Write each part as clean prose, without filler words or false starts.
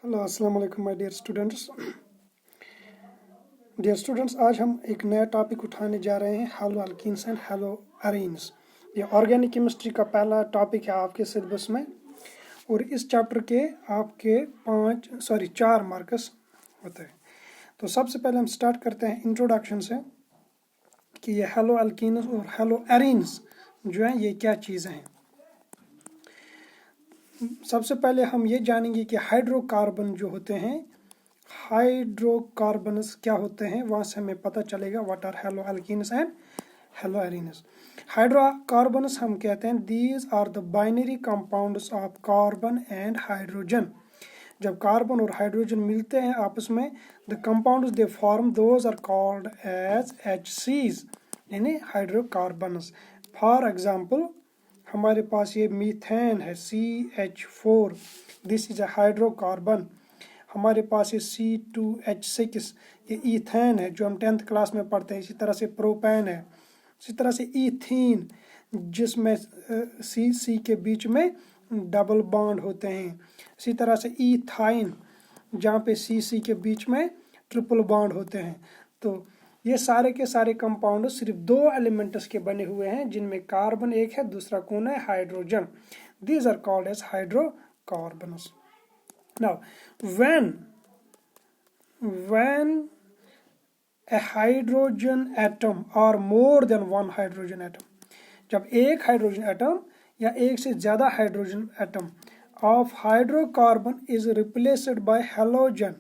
Hello अस्सलाम वालेकुम my dear students. आज हम एक नया टॉपिक उठाने जा रहे हैं, hello alkanes and halo arenes. ये ऑर्गेनिक केमिस्ट्री का पहला टॉपिक है आपके सिलेबस में और इस चैप्टर के आपके 4 मार्क्स होते हैं। तो सबसे पहले हम स्टार्ट करते हैं इंट्रोडक्शन से कि ये हैलो अल्कीन्स और हैलो एरीन्स जो हैं ये क्या चीज़ें हैं। सबसे पहले हम ये जानेंगे कि हाइड्रोकार्बन जो होते हैं, हाइड्रोकार्बन्स क्या होते हैं, वहाँ से हमें पता चलेगा what are halo alkanes and halo arenes. Hydrocarbons हम कहते हैं these are the binary compounds of carbon and hydrogen. जब कार्बन और हाइड्रोजन मिलते हैं आपस में, the compounds they form those are called as HCs, यानी हाइड्रोकार्बन्स। फॉर एग्जाम्पल हमारे पास ये मीथेन है CH4, this is a hydrocarbon. हमारे पास ये C2H6, ये ईथेन है जो हम 10th क्लास में पढ़ते हैं। इसी तरह से प्रोपेन है, इसी तरह से ईथीन जिसमें C के बीच में डबल बॉन्ड होते हैं। इसी तरह से ईथाइन जहाँ पे C के बीच में ट्रिपल बॉन्ड होते हैं। तो ये सारे के सारे कंपाउंड सिर्फ 2 एलिमेंट्स के बने हुए हैं, जिनमें कार्बन एक है, दूसरा कौन है, hydrogen. These are called as hydrocarbons. Now when a hydrogen atom or more than one hydrogen atom, जब एक हाइड्रोजन एटम या एक से ज्यादा hydrogen atom of hydrocarbon is replaced by halogen,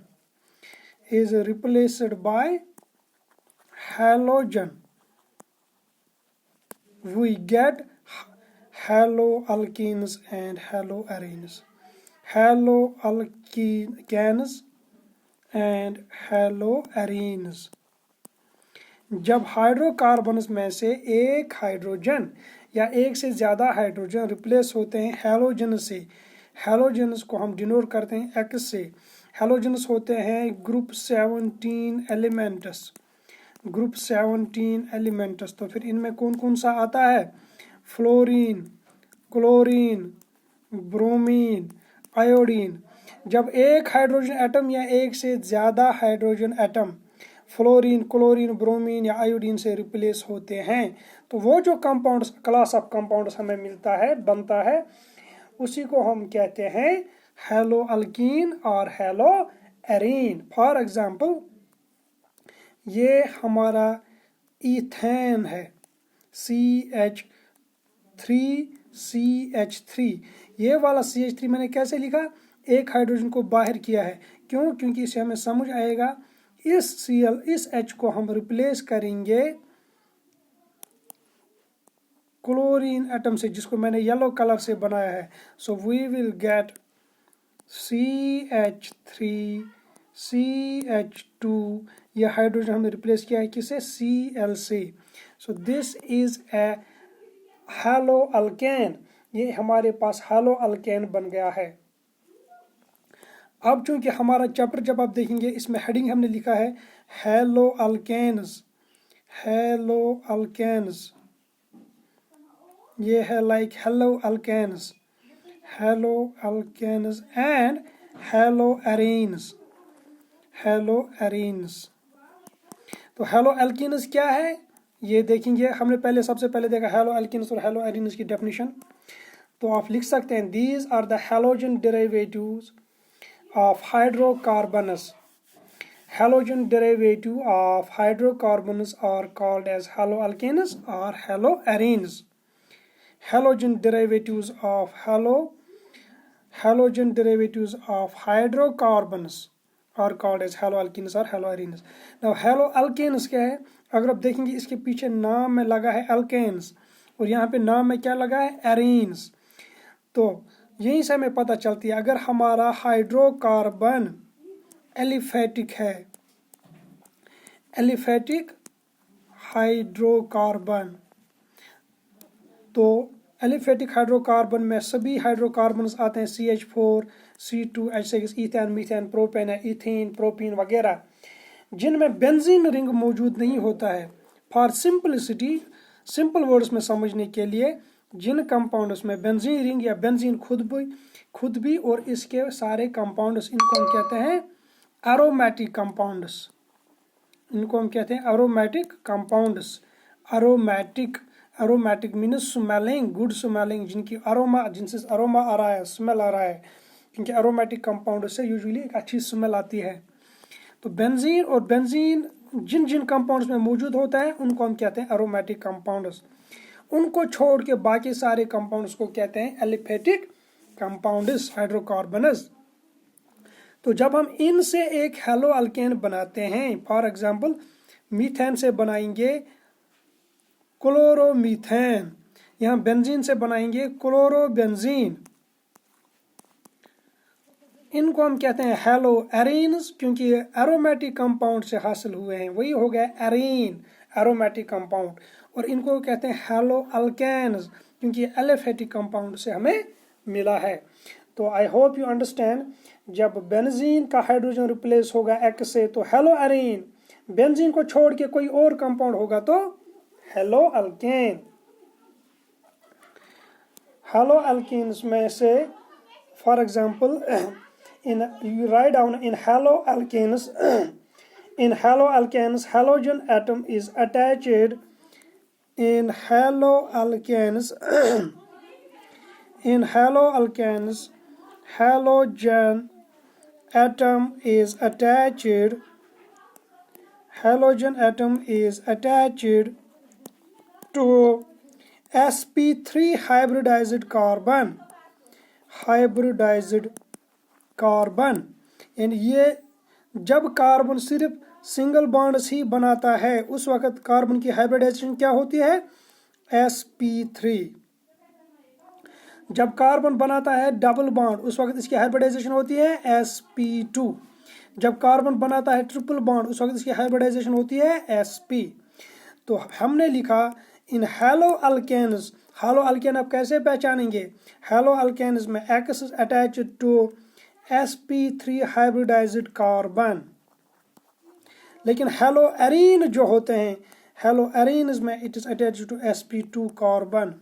we get haloalkenes and haloarenes. Haloalkenes and haloarenes, जब hydrocarbons में से एक हाइड्रोजन या एक से ज़्यादा हाइड्रोजन रिप्लेस होते हैं हैलोजन से। हैलोजन्स को हम डिनोट करते हैं X से। हैलोजन्स होते हैं ग्रुप 17 एलिमेंट्स, तो फिर इनमें कौन कौन सा आता है, फ्लोरीन, क्लोरीन, ब्रोमीन, आयोडीन। जब एक हाइड्रोजन एटम या एक से ज़्यादा hydrogen atom fluorine, chlorine, bromine या आयोडीन से रिप्लेस होते हैं, तो वो जो कंपाउंड्स, क्लास ऑफ कंपाउंड्स हमें मिलता है, बनता है, उसी को हम कहते हैं हैलो अल्कीन और हैलो एरीन। फॉर एग्जाम्पल ये हमारा ईथेन है CH3, ये वाला CH3 मैंने कैसे लिखा, एक हाइड्रोजन को बाहर किया है। क्यों? क्योंकि इससे हमें समझ आएगा इस H को हम रिप्लेस करेंगे क्लोरीन एटम से, जिसको मैंने येलो कलर से बनाया है। So we will get CH3CH2, यह हाइड्रोजन हमने रिप्लेस किया है किससे, Cl से। सो this is a hello alkane, ये हमारे पास हैलो अल्केन बन गया है। अब चूंकि हमारा चैप्टर जब आप देखेंगे, इसमें हेडिंग हमने लिखा है हैलो अल्केन्स, ये है like halo alkanes and halo arenes. तो हैलो अल्कीन्स क्या है ये देखेंगे। हमने सबसे पहले देखा हैलो अल्कीन्स और हैलो एरीन्स की डेफिनेशन। तो आप लिख सकते हैं these are the halogen derivatives of hydrocarbons. Halogen derivative of hydrocarbons are called as haloalkenes or haloarenes. Halogen derivatives of hydrocarbons are called as haloalkenes or haloarenes. Now haloalkenes क्या है, अगर आप देखेंगे इसके पीछे नाम में लगा है alkenes और यहाँ पे नाम में क्या लगा है, arenes। तो यहीं से हमें पता चलती है अगर हमारा हाइड्रोकार्बन एलिफेटिक है, एलिफेटिक हाइड्रोकार्बन, तो एलिफेटिक हाइड्रोकार्बन में सभी हाइड्रोकार्बन्स आते हैं CH4, C2H6, ethane, methane, propane है, इथीन, प्रोपीन वगैरह, जिनमें बेंजीन रिंग मौजूद नहीं होता है। फॉर सिंपलिसिटी, सिंपल वर्ड्स में समझने के लिए जिन कंपाउंड्स में बेंजीन रिंग या बेंजीन खुद भी और इसके सारे कंपाउंड्स, इनको हम कहते हैं एरोमेटिक कंपाउंड्स। इनको हम कहते हैं aromatic compounds. Aromatic means smelling, good smelling, जिनकी अरोमा, जिनसे अरोमा आ रहा है, स्मेल आ रहा है, क्योंकि एरोमेटिक कंपाउंड से यूजुअली एक अच्छी स्मेल आती है। तो बेंजीन और बेंजीन जिन जिन कंपाउंड्स में मौजूद होता है उनको हम कहते हैं एरोमेटिक कंपाउंड्स। उनको छोड़ के बाकी सारे कंपाउंड्स को कहते हैं एलिफेटिक कंपाउंड्स, हाइड्रोकार्बनस। तो जब हम इनसे एक हेलो अल्केन बनाते हैं, फॉर एग्जांपल मीथेन से बनाएंगे क्लोरोमीथेन, यहाँ बेंजीन से बनाएंगे क्लोरोबेंजीन, इनको हम कहते हैं हेलो एरीन्स, क्योंकि एरोमेटिक कंपाउंड से हासिल हुए हैं, वही हो गया एरीन, एरोमेटिक कंपाउंड। और इनको कहते हैं हेलो अल्केन्स, क्योंकि एलिफेटिक कंपाउंड से हमें मिला है। तो आई होप यू अंडरस्टैंड, जब बेंजीन का हाइड्रोजन रिप्लेस होगा एक्स से तो हेलो एरीन, बेंजीन को छोड़ के कोई और कंपाउंड होगा तो हेलो अल्केन। हेलो अल्केन्स में से for example you write down in haloalkanes in haloalkanes halogen atom is attached in haloalkanes in haloalkanes halogen atom is attached to sp3 hybridized carbon. And ये जब carbon सिर्फ single bonds ही बनाता है उस वक्त carbon की हाइब्रिडाइजेशन क्या होती है, sp3। जब कार्बन बनाता है डबल बॉन्ड उस वक्त इसकी हाइब्रिडाइजेशन होती है sp2। जब कार्बन बनाता है ट्रिपल बॉन्ड उस वक्त इसकी हाइब्रिडाइजेशन होती है sp। तो हमने लिखा in halo alkanes, halo alkane आप कैसे पहचानेंगे, हेलो अल्केन्स में X is attached to sp3 hybridized carbon. लेकिन हेलो एरीन जो होते हैं, हेलो एरीन्स में it is attached to sp2 carbon.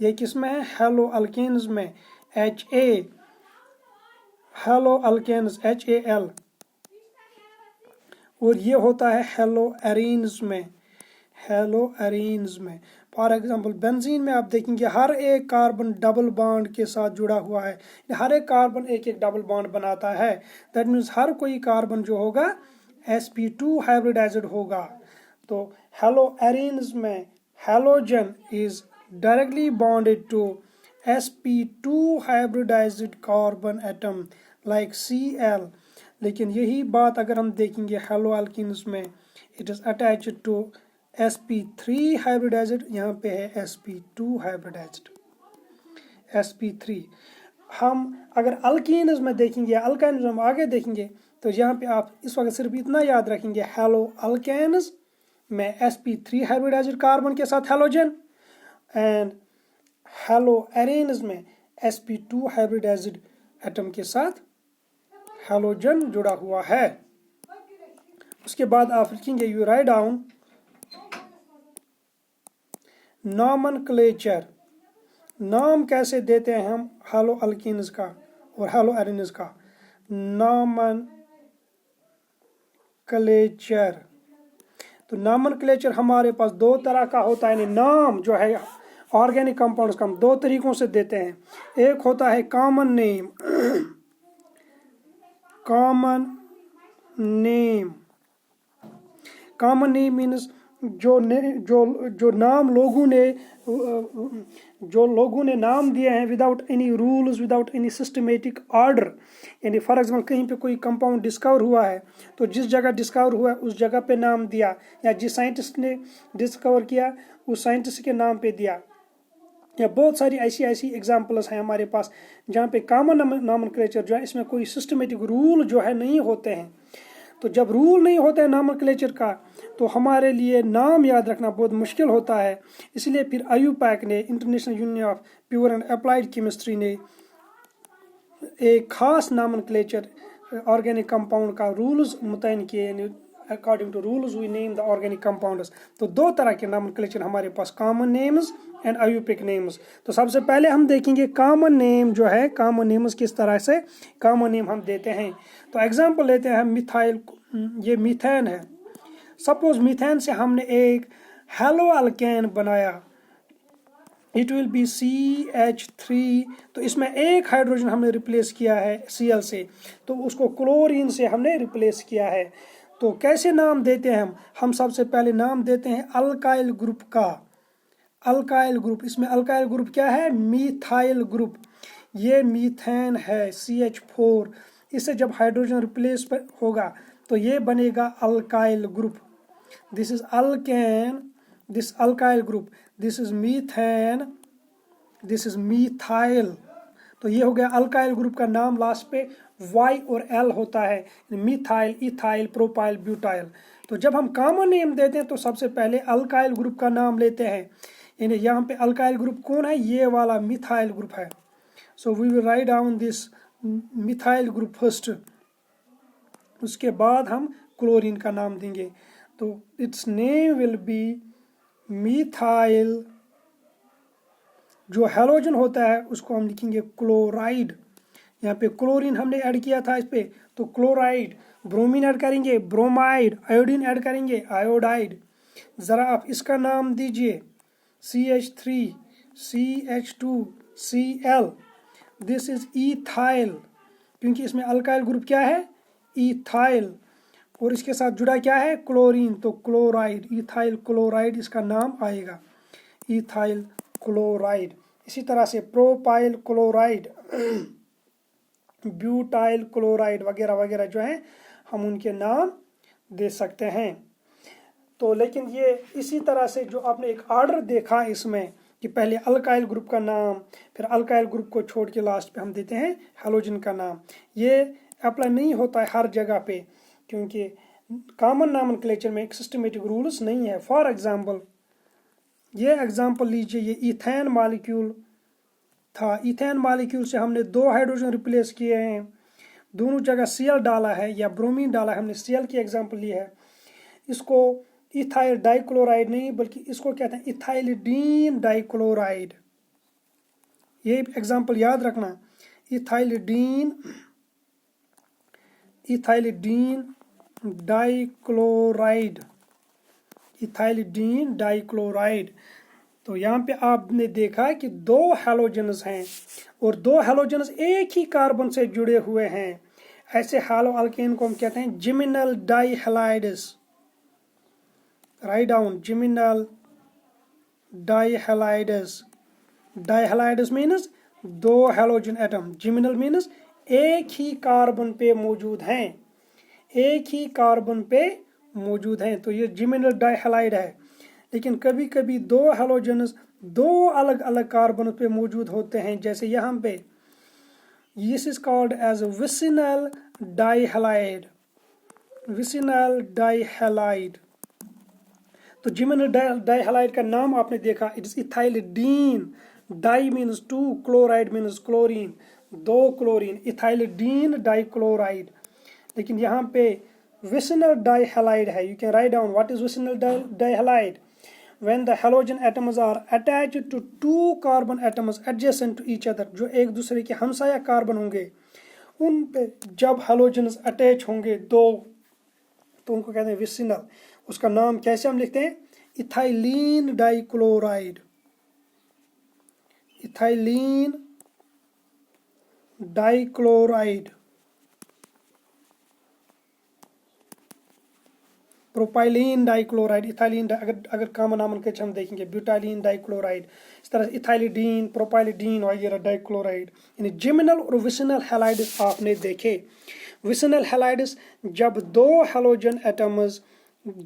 ये किसमें है, हेलो अल्केन्स में Ha, हेलो अल्केन्स HAL, और ये होता है हेलो एरीन्स में, हेलो एरीन्स में। फॉर एग्जांपल बेंजीन में आप देखेंगे हर एक कार्बन डबल बॉन्ड के साथ जुड़ा हुआ है, हर एक कार्बन एक एक डबल बॉन्ड बनाता है। दैट मीन्स हर कोई कार्बन जो होगा sp2 हाइब्रिडाइज्ड होगा। तो हेलो एरीन्स में halogen is directly bonded to sp2 hybridized carbon atom like Cl। लेकिन यही बात अगर हम देखेंगे हेलो अल्कीन्स में it is attached to sp3 hybridized, यहाँ पे है sp2 हाइब्रिडाइज्ड, sp3। हम अगर अल्कीन्स में देखेंगे, अल्काइन्स में आगे देखेंगे तो यहाँ पे आप इस वक्त सिर्फ इतना याद रखेंगे, हेलो अल्केन्स में sp3 हाइब्रिडाइज्ड कार्बन के साथ हेलोजन, एंड हेलो एरीन्स में sp2 हाइब्रिडाइज्ड एटम के साथ हेलोजन जुड़ा हुआ है। उसके बाद आप लिखेंगे, यू राइट डाउन नॉमेनक्लेचर, नाम कैसे देते हैं हम हेलो अल्कीन्स का और हेलो एरीन्स का, नॉमेनक्लेचर। तो नॉमेनक्लेचर हमारे पास दो तरह का होता है, नाम जो है ऑर्गेनिक कंपाउंड्स का हम दो तरीकों से देते हैं। एक होता है common name, common name, common name means जो नाम लोगों ने नाम दिए हैं without any rules, without any systematic order. यानी फॉर एग्जाम्पल कहीं पे कोई कंपाउंड डिस्कवर हुआ है तो जिस जगह डिस्कवर हुआ है उस जगह पे नाम दिया, या जिस साइंटिस्ट ने डिस्कवर किया उस साइंटिस्ट के नाम पे दिया। या बहुत सारी ऐसी एग्जांपल्स हैं हमारे पास जहाँ पे कॉमन नॉमेनक्लेचर जो है इसमें कोई सिस्टमेटिक रूल जो है नहीं होते हैं। तो जब रूल नहीं होता है नॉमेनक्लेचर का तो हमारे लिए नाम याद रखना बहुत मुश्किल होता है। इसलिए फिर IUPAC ने, international union of pure and applied chemistry ने एक खास नॉमेनक्लेचर ऑर्गेनिक कंपाउंड का रूल्स मुतयन किए। According to rules we name the organic compounds. तो दो तरह के नॉमेनक्लेचर हमारे पास, common names and IUPAC names. तो सबसे पहले हम देखेंगे कॉमन नेम जो है, कॉमन नेम्स किस तरह से कॉमन नेम हम देते हैं। तो एग्जांपल लेते हैं मिथाइल, ये मीथेन है। सपोज मीथेन से हमने एक हेलो अल्केन बनाया, इट विल बी CH3। तो इसमें एक हाइड्रोजन हमने रिप्लेस किया है Cl से, तो उसको क्लोरीन से हमने रिप्लेस किया है। तो कैसे नाम देते हैं हम सबसे पहले नाम देते हैं अल्काइल ग्रुप का। अल्काइल ग्रुप, इसमें अल्काइल ग्रुप क्या है, मीथाइल ग्रुप। ये मीथेन है CH4, इससे जब हाइड्रोजन रिप्लेस होगा तो ये बनेगा alkyl group. This is alkane, this alkyl group, this is methane, this is methyl. तो ये हो गया अल्काइल ग्रुप का नाम, लास्ट पे Y और L होता है, मिथाइल, इथाइल, प्रोपाइल, ब्यूटाइल। तो जब हम कॉमन नेम देते हैं तो सबसे पहले अल्काइल ग्रुप का नाम लेते हैं। यानी यहाँ पे अल्काइल ग्रुप कौन है, ये वाला मिथाइल ग्रुप है। So we will write down this methyl group first, उसके बाद हम क्लोरीन का नाम देंगे। तो its name will be methyl. जो हेलोजन होता है उसको हम लिखेंगे क्लोराइड। यहाँ पे क्लोरीन हमने ऐड किया था इस पे, तो क्लोराइड। ब्रोमीन ऐड करेंगे ब्रोमाइड, आयोडीन ऐड करेंगे आयोडाइड। ज़रा आप इसका नाम दीजिए CH3 CH2 Cl, this is ethyl, क्योंकि इसमें अल्काइल ग्रुप क्या है, इथाइल, और इसके साथ जुड़ा क्या है, क्लोरीन, तो क्लोराइड, इथाइल क्लोराइड इसका नाम आएगा, इथाइल क्लोराइड। इसी तरह से प्रोपाइल क्लोराइड, ब्यूटाइल क्लोराइड वगैरह वगैरह जो है हम उनके नाम दे सकते हैं। तो लेकिन ये इसी तरह से जो आपने एक ऑर्डर देखा इसमें कि पहले अल्काइल ग्रुप का नाम, फिर अल्काइल ग्रुप को छोड़ के लास्ट पे हम देते हैं हेलोजन का नाम, ये अप्लाई नहीं होता है हर जगह पे, क्योंकि कॉमन नॉमेनक्लेचर में एक सिस्टमेटिक रूल्स नहीं है। फॉर एग्जांपल, ये एग्जांपल लीजिए, ये इथेन मॉलिक्यूल था, इथेन मॉलिक्यूल से हमने 2 हाइड्रोजन रिप्लेस किए हैं, दोनों जगह Cl डाला है या ब्रोमीन डाला है, हमने Cl की एग्जांपल ली है। इसको इथाइल डाइक्लोराइड नहीं बल्कि इसको कहते हैं इथाइलिडीन डाइक्लोराइड, ये एग्जांपल याद रखना, ethylidene, ethylidene dichloride, ethylidene dichloride. तो यहाँ पे आपने देखा कि 2 हैलोजन्स हैं और 2 हैलोजन्स एक ही कार्बन से जुड़े हुए हैं। ऐसे हैलो अल्केन को हम कहते हैं geminal dihalides. Right down, geminal dihalides. Dihalides means 2 halogen atom, geminal means एक ही कार्बन पे मौजूद हैं, एक ही कार्बन पे मौजूद हैं, तो ये जिमिनल डाइहैलाइड है। लेकिन कभी कभी 2 हैलोजन्स 2 अलग अलग कार्बन पे मौजूद होते हैं, जैसे यहाँ पे this is called as vicinal dihalide, vicinal dihalide. तो जिमिनल डाइहैलाइड का नाम आपने देखा, it is ethylidene, di means 2, chloride means chlorine, 2 chlorine, ethylidene dichloride. लेकिन यहाँ पे विसिनल डाइहैलाइड है। You can write down what is vicinal dihalide. When the halogen atoms are attached to 2 carbon atoms adjacent to each other, जो एक दूसरे के हमसाया carbon होंगे, उन पे जब हैलोजन्स अटैच होंगे 2, तो उनको कहते हैं विसिनल। उसका नाम कैसे हम लिखते हैं, ethylene dichloride, ethylene dichloride. Propylene dichloride, ethylene, अगर कॉमन नॉमेनक्लेचर हम देखेंगे ब्यूटाइलिन डाइक्लोराइड, इस तरह से इथाइलिडीन, प्रोपाइलिडीन वगैरह डाइक्लोराइड। यानी जिमिनल और विसिनल हैलाइड्स आपने देखे। विसिनल हैलाइड्स जब 2 हैलोजन एटम्स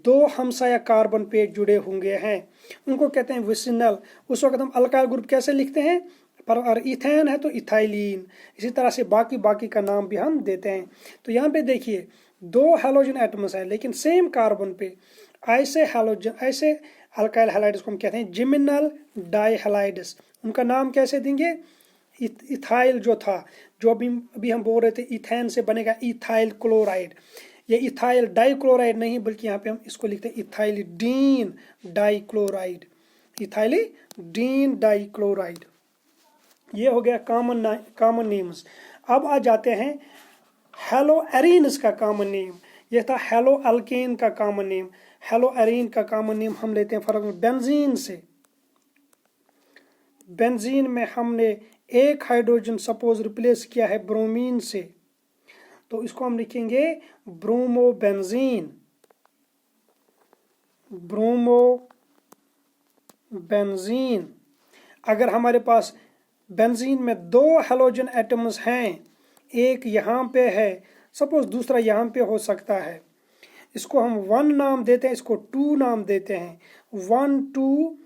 2 हमसाया कार्बन पे जुड़े होंगे हैं, उनको कहते हैं विसिनल। उस वक्त हम अल्काइल ग्रुप कैसे लिखते हैं, पर अगर इथेन है तो इथाइलिन, इसी तरह से बाकी का नाम भी हम देते हैं। तो यहाँ पे देखिए 2 हैलोजन एटम्स हैं लेकिन सेम कार्बन पे, ऐसे हैलोजन, ऐसे अल्काइल हैलाइड्स को हम कहते हैं जिमिनल डाइहैलाइड्स। उनका नाम कैसे देंगे, इथाइल जो था, जो अभी हम बोल रहे थे इथेन से बनेगा इथाइल क्लोराइड, ये इथाइल डाइक्लोराइड नहीं बल्कि यहाँ पे हम इसको लिखते हैं इथाइलिडीन डाइक्लोराइड, इथाइलिडीन डाइक्लोराइड। ये हो गया कॉमन नेम्स। अब आ जाते हैं हेलो एरीन्स का कॉमन नेम। यह था हेलो अल्केन का कॉमन नेम। हेलो एरीन का कॉमन नेम हम लेते हैं फॉर एग्जाम्पल बेंजीन से। बेंजीन में हमने एक हाइड्रोजन सपोज रिप्लेस किया है ब्रोमीन से, तो इसको हम लिखेंगे ब्रोमोबेंजीन। ब्रोमोबेंजीन। अगर हमारे पास बेंजीन में 2 हेलोजन एटम्स हैं, एक यहाँ पे है सपोज, दूसरा यहाँ पे हो सकता है, इसको हम 1 नाम देते हैं, इसको 2 नाम देते हैं। 1 2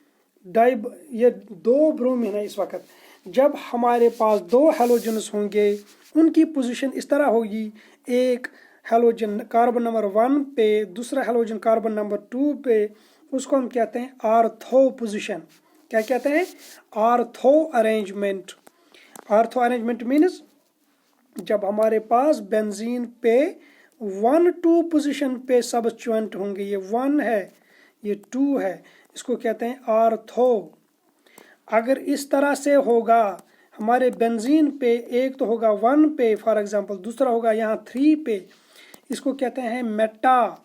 डाइ, ये 2 ब्रोमीन है इस वक्त। जब हमारे पास 2 हेलोजन्स होंगे, उनकी पोजीशन इस तरह होगी, एक हेलोजन कार्बन नंबर 1 पे, दूसरा हेलोजन कार्बन नंबर 2 पे, उसको हम कहते हैं आर्थो पोजीशन। क्या कहते हैं? Ortho arrangement. Ortho arrangement means जब हमारे पास बेंजीन पे 1 2 पोजीशन पे सबस्टिट्यूएंट होंगे, ये 1 है, ये 2 है, इसको कहते हैं आर्थो। अगर इस तरह से होगा हमारे बेंजीन पे, एक तो होगा 1 पे फॉर एग्जांपल, दूसरा होगा यहाँ 3 पे, इसको कहते हैं मेटा।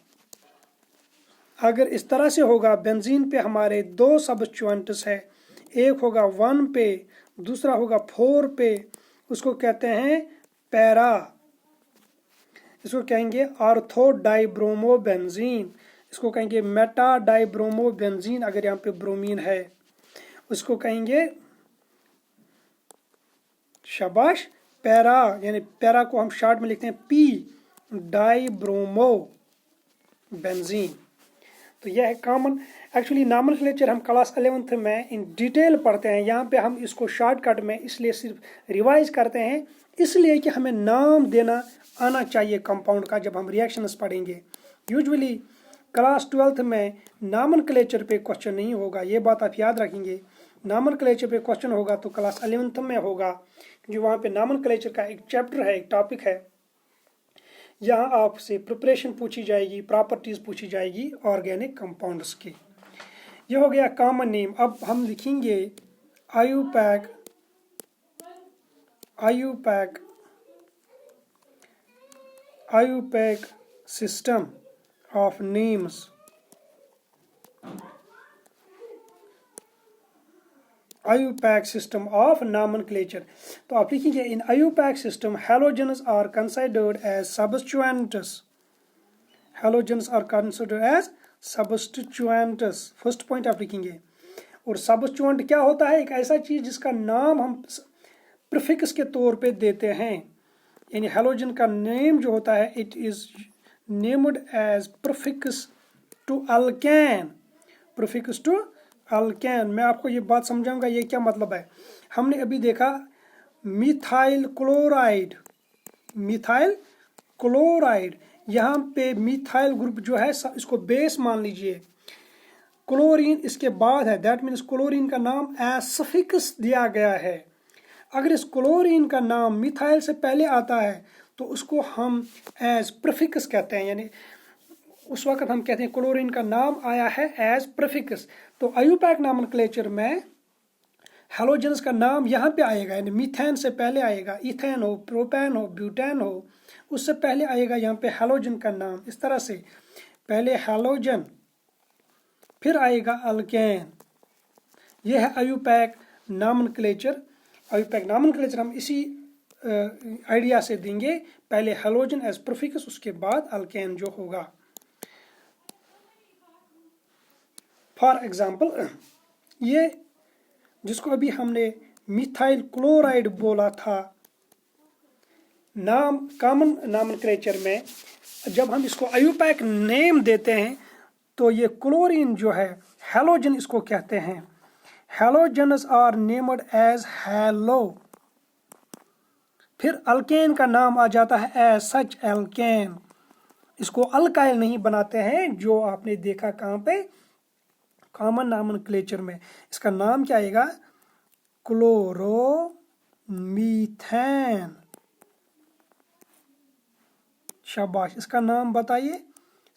अगर इस तरह से होगा बेंजीन पे हमारे 2 सबस्टिट्यूएंट्स है, एक होगा 1 पे, दूसरा होगा 4 पे, उसको कहते हैं पैरा, इसको कहेंगे आर्थो डाइब्रोमोबेंजीन, इसको कहेंगे मेटा डाइब्रोमोबेंजीन। अगर यहाँ पे ब्रोमीन है उसको कहेंगे शाबाश पैरा, यानी पैरा को हम शॉर्ट में लिखते हैं पी, डाइब्रोमोबेंजीन। तो यह है कॉमन। एक्चुअली नॉमेनक्लेचर हम क्लास 11th में इन डिटेल पढ़ते हैं, यहाँ पे हम इसको शॉर्टकट में इसलिए सिर्फ रिवाइज करते हैं, इसलिए कि हमें नाम देना आना चाहिए कंपाउंड का जब हम रिएक्शंस पढ़ेंगे। यूजुअली क्लास 12th में नॉमेनक्लेचर पे क्वेश्चन नहीं होगा, ये बात आप याद रखेंगे। नॉमेनक्लेचर पे क्वेश्चन होगा तो क्लास 11th में होगा, क्योंकि वहाँ पे नॉमेनक्लेचर का एक चैप्टर है, एक टॉपिक है, यहाँ आपसे प्रिपरेशन पूछी जाएगी, प्रॉपर्टीज पूछी जाएगी ऑर्गेनिक कंपाउंड्स की। ये हो गया कॉमन नेम। अब हम लिखेंगे IUPAC system of names. IUPAC system of nomenclature। तो आप लिखेंगे इन IUPAC system halogens are considered as substituents। halogens are considered as substituents। First point आप लिखेंगे। और सबस्टिट्यूएंट क्या होता है? एक ऐसा चीज जिसका नाम हम प्रीफिक्स के तौर पे देते हैं, यानी हेलोजन का नेम जो होता है it is named as prefix to alkane. Prefix to alkane. मैं आपको ये बात समझाऊंगा ये क्या मतलब है। हमने अभी देखा मिथाइल क्लोराइड, यहाँ पे मिथाइल ग्रुप जो है इसको बेस मान लीजिए, क्लोरीन इसके बाद है, दैट मीन्स क्लोरीन का नाम एज सफिक्स दिया गया है। अगर इस क्लोरीन का नाम मिथाइल से पहले आता है तो उसको हम एज प्रीफिक्स कहते हैं, यानी उस वक्त हम कहते हैं क्लोरीन का नाम आया है एज प्रीफिक्स। तो IUPAC नॉमेनक्लेचर में हेलोजेंस का नाम यहाँ पे आएगा, यानी मीथेन से पहले आएगा, इथेन हो, प्रोपेन हो, ब्यूटेन हो, उससे पहले आएगा यहाँ पे हेलोजन का नाम। इस तरह से पहले हेलोजन फिर आएगा अल्केन। यह है IUPAC नॉमेनक्लेचर। IUPAC नॉमेनक्लेचर हम इसी आइडिया से देंगे, पहले हेलोजन एज प्रीफिक्स, उसके बाद अल्केन जो होगा। फॉर एग्जाम्पल ये जिसको अभी हमने मिथाइल क्लोराइड बोला था, नाम कॉमन नॉमेनक्लेचर में जब हम इसको IUPAC नेम देते हैं तो ये क्लोरीन जो है हेलोजन इसको कहते हैं। Halogens are named as halo. फिर अल्केन का नाम आ जाता है एज सच एल्केन। इसको अल्काइल नहीं बनाते हैं, जो आपने देखा कहाँ पे, कॉमन नॉमेनक्लेचर में। इसका नाम क्या आएगा? क्लोरोमीथेन। शाबाश, इसका नाम बताइए।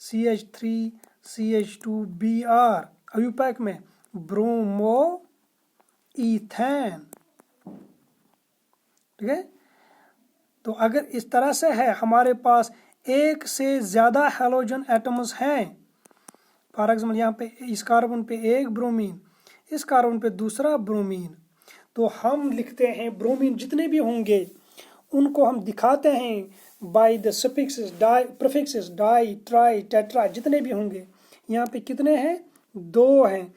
CH3CH2Br IUPAC में ब्रोमो ईथेन। ठीक है, तो अगर इस तरह से है हमारे पास एक से ज्यादा हैलोजन एटम्स हैं, फॉर एग्जाम्पल यहाँ पे इस कार्बन पे एक ब्रोमीन, इस कार्बन पे दूसरा ब्रोमीन, तो हम लिखते हैं ब्रोमीन जितने भी होंगे उनको हम दिखाते हैं by the suffixes di, prefixes di, tri, tetra, जितने भी होंगे। यहाँ पे कितने हैं? 2 हैं।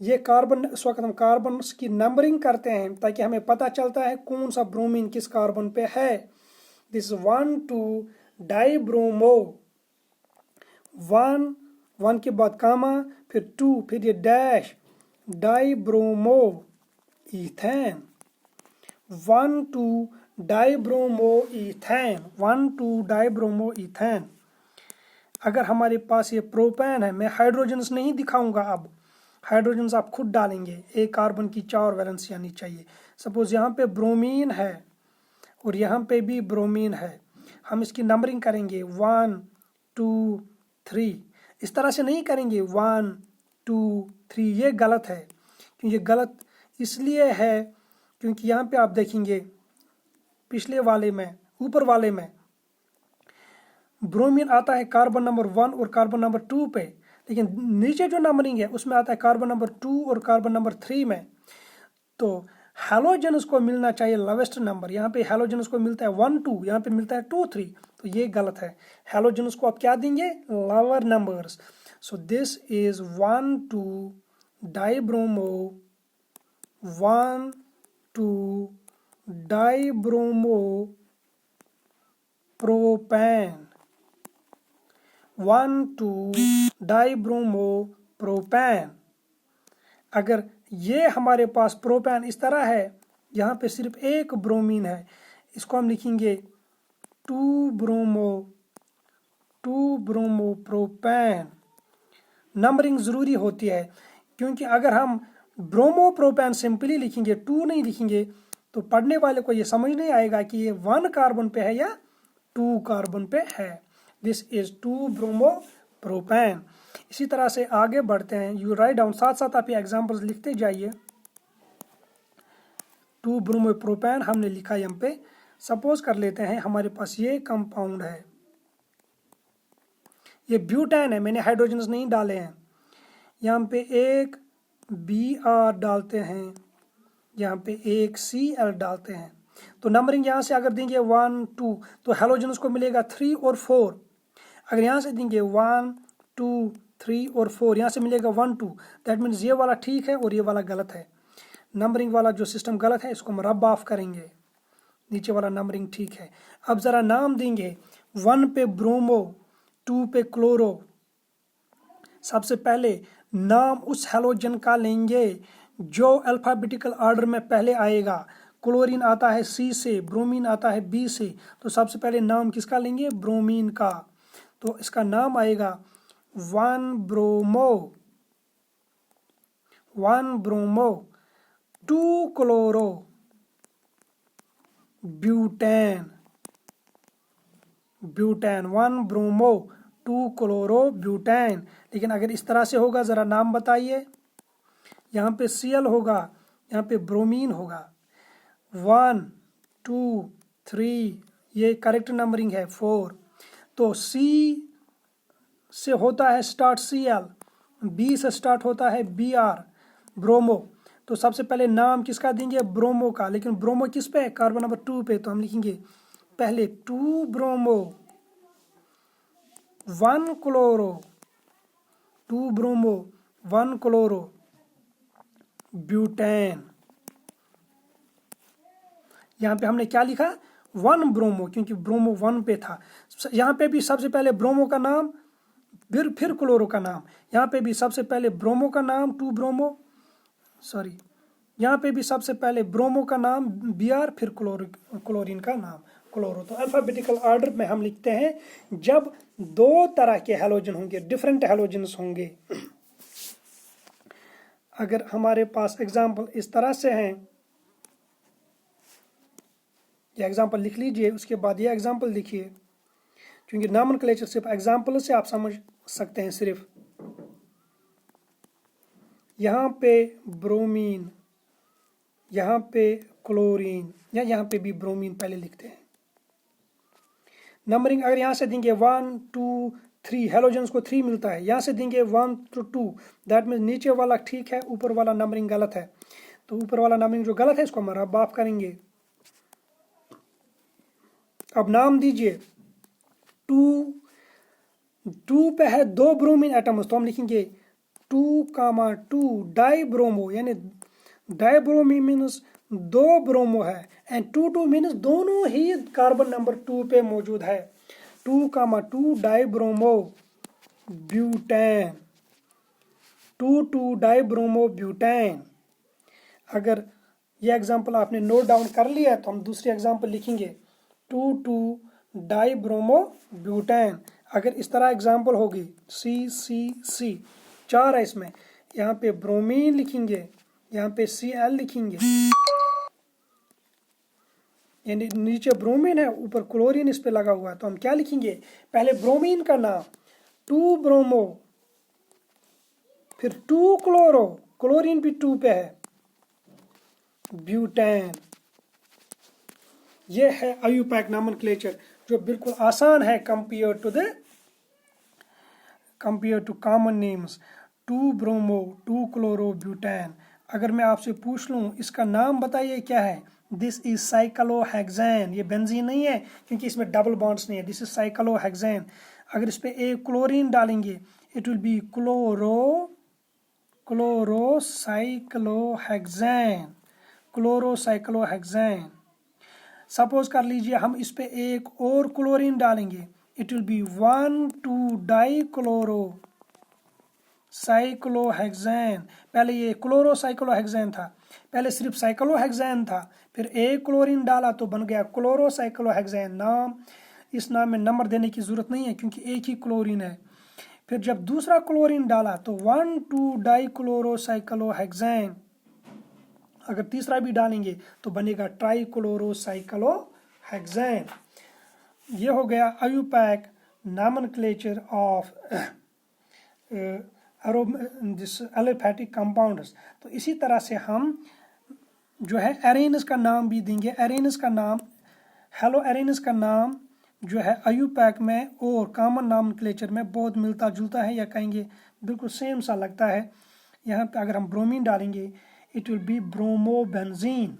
ये कार्बन, इस वक्त हम कार्बन की नंबरिंग करते हैं ताकि हमें पता चलता है कौन सा ब्रोमीन किस कार्बन पे है। दिस 1 2 डाई ब्रोमो, 1 के बाद कामा, फिर 2, फिर ये dash, die bromo ethane, 1 2 die bromo ethane, 1 2 die bromo ethane. अगर हमारे पास ये प्रोपेन है, मैं हाइड्रोजन्स नहीं दिखाऊंगा, अब हाइड्रोजन्स आप खुद डालेंगे, एक कार्बन की 4 वैलेंसी आनी चाहिए। सपोज यहाँ पे ब्रोमीन है और यहाँ पे भी ब्रोमीन है, हम इसकी नंबरिंग करेंगे 1 2 3, इस तरह से नहीं करेंगे 1 2 3, ये गलत है। क्योंकि ये गलत इसलिए है क्योंकि यहाँ पे आप देखेंगे पिछले वाले में, ऊपर वाले में ब्रोमीन आता है कार्बन नंबर 1 और कार्बन नंबर 2 पे, लेकिन नीचे जो नंबरिंग है उसमें आता है कार्बन नंबर 2 और कार्बन नंबर 3 में। तो हैलोजन्स को मिलना चाहिए लोवेस्ट नंबर, यहाँ पे हैलोजन्स को मिलता है 1 2, यहाँ पे मिलता है 2 3, तो ये गलत है। हैलोजन्स को आप क्या देंगे? Lower numbers. So this is 1 2 dibromo, 1 2 dibromo propane, 1 2 dibromo propane. अगर ये हमारे पास प्रोपेन इस तरह है, यहाँ पे सिर्फ एक ब्रोमीन है, इसको हम लिखेंगे 2 ब्रोमो प्रोपेन। नंबरिंग ज़रूरी होती है क्योंकि अगर हम ब्रोमो प्रोपेन सिंपली लिखेंगे, 2 नहीं लिखेंगे, तो पढ़ने वाले को ये समझ नहीं आएगा कि ये 1 कार्बन पे है या 2 कार्बन पे है। This is 2 bromo propane. इसी तरह से आगे बढ़ते हैं, यू राइट डाउन, साथ साथ आप ये एग्जांपल्स लिखते जाइए। 2 ब्रोमो प्रोपेन हमने लिखा यहाँ पे। सपोज कर लेते हैं हमारे पास ये कंपाउंड है, ये ब्यूटेन है, मैंने हाइड्रोजन्स नहीं डाले हैं, यहाँ पे एक Br डालते हैं, यहाँ पे एक Cl डालते हैं। तो नंबरिंग यहाँ से अगर देंगे 1 2 तो हैलोजन्स को मिलेगा 3 और 4। अगर यहाँ से देंगे 1 2 3 और 4, यहाँ से मिलेगा 1 2, दैट मीन्स ये वाला ठीक है और ये वाला गलत है। नंबरिंग वाला जो सिस्टम गलत है इसको हम रब ऑफ करेंगे, नीचे वाला नंबरिंग ठीक है। अब ज़रा नाम देंगे, 1 पे ब्रोमो, 2 पे क्लोरो। सबसे पहले नाम उस हैलोजन का लेंगे जो अल्फाबेटिकल ऑर्डर में पहले आएगा। क्लोरीन आता है C से, ब्रोमीन आता है B से, तो सबसे पहले नाम किसका लेंगे? ब्रोमीन का। तो इसका नाम आएगा 1 bromo 2 chloro butane, 1 bromo 2 chloro butane. लेकिन अगर इस तरह से होगा, ज़रा नाम बताइए, यहाँ पे Cl होगा, यहाँ पे ब्रोमीन होगा, 1 2 3, ये करेक्ट नंबरिंग है 4। तो C से होता है स्टार्ट Cl, B से स्टार्ट होता है Br, ब्रोमो। तो सबसे पहले नाम किसका देंगे? ब्रोमो का। लेकिन ब्रोमो किस पे है? कार्बन नंबर 2 पे। तो हम लिखेंगे पहले 2 bromo 1 chloro, 2 bromo 1 chloro butane. यहाँ पे हमने क्या लिखा? 1 ब्रोमो, क्योंकि ब्रोमो 1 पे था। यहाँ पे भी सबसे पहले ब्रोमो का नाम, फिर क्लोरो का नाम। यहाँ पे भी सबसे पहले ब्रोमो का नाम 2 ब्रोमो, सॉरी, यहाँ पे भी सबसे पहले ब्रोमो का नाम Br, फिर क्लोरीन का नाम क्लोरो। तो अल्फाबेटिकल ऑर्डर में हम लिखते हैं जब 2 तरह के हैलोजन होंगे, डिफरेंट हैलोजन्स होंगे। अगर हमारे पास एग्जाम्पल इस तरह से हैं, ये एग्जाम्पल लिख लीजिए, उसके बाद ये एग्जाम्पल लिखिए, क्योंकि नॉमेनक्लेचर सिर्फ एग्जाम्पल से आप समझ सकते हैं। सिर्फ यहाँ पे ब्रोमीन, यहाँ पे क्लोरीन, या यहाँ पे भी ब्रोमीन पहले लिखते हैं। नंबरिंग अगर यहाँ से देंगे 1 2 3, हेलोजन्स को 3 मिलता है, यहाँ से देंगे 1 to 2, दैट मीन्स नीचे वाला ठीक है, ऊपर वाला नंबरिंग गलत है। तो ऊपर वाला नंबरिंग जो गलत है इसको हम रब ऑफ करेंगे। अब नाम दीजिए 2 पे है 2 ब्रोमीन एटम्स, तो हम लिखेंगे 2, डाई ब्रोमो, यानी डाई ब्रोमी मीन्स 2 ब्रोमो है, एंड 2 मीन्स दोनों ही कार्बन नंबर 2 पे मौजूद है। 2, die bromo butane, 2 die bromo butane. अगर ये एग्जांपल आपने नोट डाउन कर लिया है तो हम दूसरी एग्जांपल लिखेंगे 2 डाई ब्रोमो ब्यूटेन। अगर इस तरह एग्जांपल होगी C 4 है इसमें, यहाँ पे ब्रोमीन लिखेंगे, यहाँ पे Cl लिखेंगे, यानी नीचे ब्रोमीन है, ऊपर क्लोरीन इस पे लगा हुआ है। तो हम क्या लिखेंगे, पहले ब्रोमीन का नाम 2 ब्रोमो, फिर 2 क्लोरो, क्लोरीन भी 2 पे है, ब्यूटेन। ये है IUPAC नॉमेनक्लेचर जो बिल्कुल आसान है compare to common names. 2 bromo, 2 chloro, butane. अगर मैं आपसे पूछ लूं इसका नाम बताइए क्या है, दिस इज साइक्लोहेक्सेन। ये बेंजीन नहीं है क्योंकि इसमें डबल बॉन्ड्स नहीं है, दिस इज साइक्लोहेक्सेन। अगर इस पे एक क्लोरीन डालेंगे इट विल बी क्लोरोसाइक्लोहेक्सेन। सपोज कर लीजिए हम इस पे एक और क्लोरीन डालेंगे, it will be 1 die chloro cyclohexane. पहले ये क्लोरोसाइक्लोहेक्सेन था, पहले सिर्फ साइक्लोहेक्सेन था, फिर एक क्लोरीन डाला तो बन गया क्लोरोसाइक्लोहेक्सेन। नाम, इस नाम में नंबर देने की जरूरत नहीं है क्योंकि एक ही क्लोरीन है। फिर जब दूसरा क्लोरीन डाला तो 1 डाई क्लोरोसाइक्लोहेक्सेन। अगर तीसरा भी डालेंगे तो बनेगा ट्राइक्लोरोसाइक्लोहेक्सेन। ये हो गया IUPAC nomenclature of allopathic compounds. तो इसी तरह से हम जो है एरेनस का नाम भी देंगे। एरेनस का नाम, हेलो एरेनस का नाम जो है IUPAC में और कॉमन नॉमेनक्लेचर में बहुत मिलता जुलता है, या कहेंगे बिल्कुल सेम सा लगता है। यहाँ पे अगर हम ब्रोमीन डालेंगे it will be bromobenzene,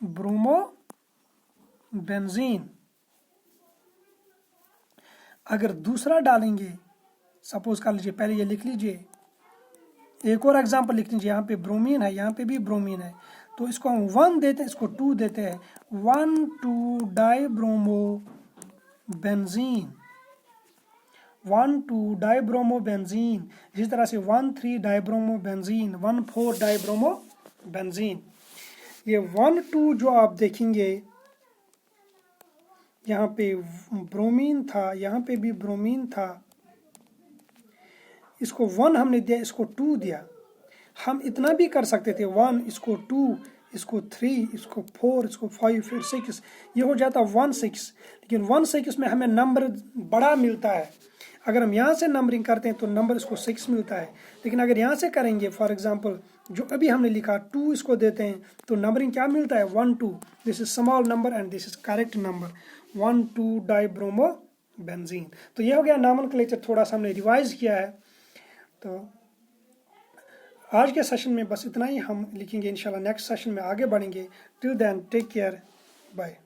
bromobenzene. अगर दूसरा डालेंगे, सपोज कर लीजिए, पहले ये लिख लीजिए, एक और एग्जांपल लिख लीजिए, यहाँ पे ब्रोमीन है, यहाँ पे भी ब्रोमीन है, तो इसको हम 1 देते हैं, इसको 2 देते हैं, 1 die bromo benzene, 1 die bromo benzene. इसी तरह से 1 die bromo benzene, 1 die bromo benzene. ये 1 जो आप देखेंगे यहाँ पे ब्रोमीन था, यहाँ पे भी ब्रोमीन था, इसको 1 हमने दिया, इसको 2 दिया। हम इतना भी कर सकते थे, 1, इसको 2, इसको 3, इसको 4, इसको 5, फिर 6, ये हो जाता 1/6। लेकिन 1/6 में हमें नंबर बड़ा मिलता है। अगर हम यहाँ से नंबरिंग करते हैं तो नंबर इसको 6 मिलता है, लेकिन अगर यहाँ से करेंगे, फॉर एग्जांपल जो अभी हमने लिखा 2 इसको देते हैं तो नंबरिंग क्या मिलता है, 1 2। This is small number and this is correct number, 1 die bromo benzene. तो ये हो गया नॉमेनक्लेचर, थोड़ा सा हमने रिवाइज किया है। तो आज के सेशन में बस इतना ही हम लिखेंगे, इंशाल्लाह नेक्स्ट सेशन में आगे बढ़ेंगे। Till then take care, bye.